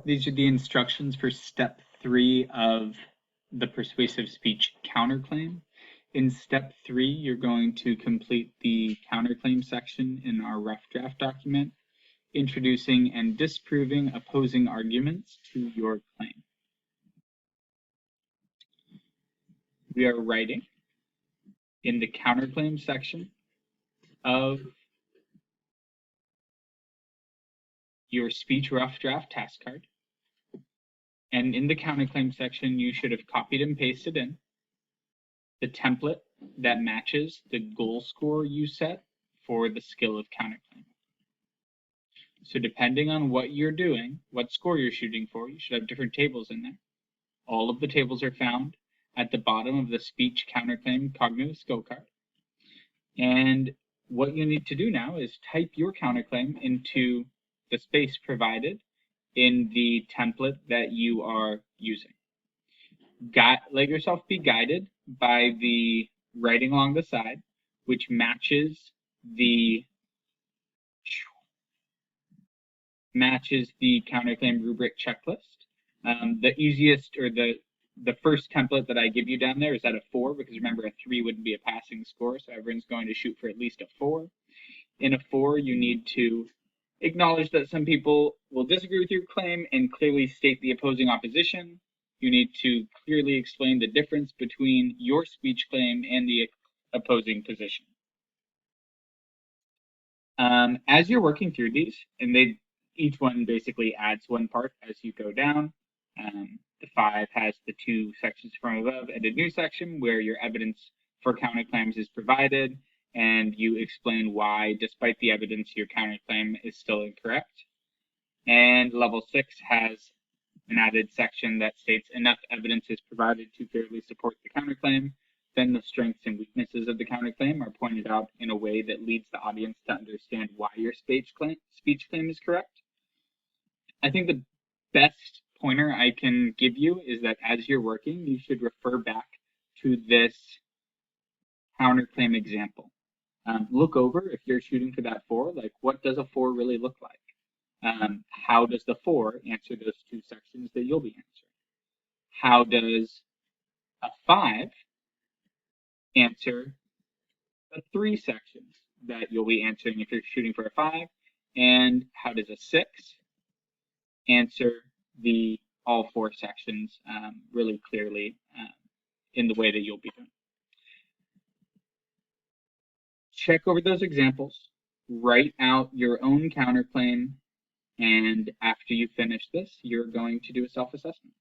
These are the instructions for step 3 of the persuasive speech counterclaim. In step 3, you're going to complete the counterclaim section in our rough draft document, introducing and disproving opposing arguments to your claim. We are writing in the counterclaim section of your speech rough draft task card. And in the counterclaim section, you should have copied and pasted in the template that matches the goal score you set for the skill of counterclaim. So depending on what you're doing, what score you're shooting for, you should have different tables in there. All of the tables are found at the bottom of the speech counterclaim cognitive skill card. And what you need to do now is type your counterclaim into the space provided in the template that you are using. Let yourself be guided by the writing along the side, which matches the counterclaim rubric checklist. The easiest, or the first template that I give you down there is at a 4, because remember, a 3 wouldn't be a passing score, so everyone's going to shoot for at least a 4. In a 4, you need to acknowledge that some people will disagree with your claim and clearly state the opposing opposition. You need to clearly explain the difference between your speech claim and the opposing position. As you're working through these, and each one basically adds one part as you go down. The 5 has the 2 sections from above and a new section where your evidence for counterclaims is provided, and you explain why, despite the evidence, your counterclaim is still incorrect. And level 6 has an added section that states enough evidence is provided to fairly support the counterclaim. Then the strengths and weaknesses of the counterclaim are pointed out in a way that leads the audience to understand why your speech claim is correct. I think the best pointer I can give you is that as you're working, you should refer back to this counterclaim example. Look over, if you're shooting for that 4, like, what does a 4 really look like? How does the 4 answer those 2 sections that you'll be answering? How does a 5 answer the 3 sections that you'll be answering if you're shooting for a 5? And how does a 6 answer all 4 sections really clearly in the way that you'll be doing? Check over those examples, write out your own counterclaim, and after you finish this, you're going to do a self-assessment.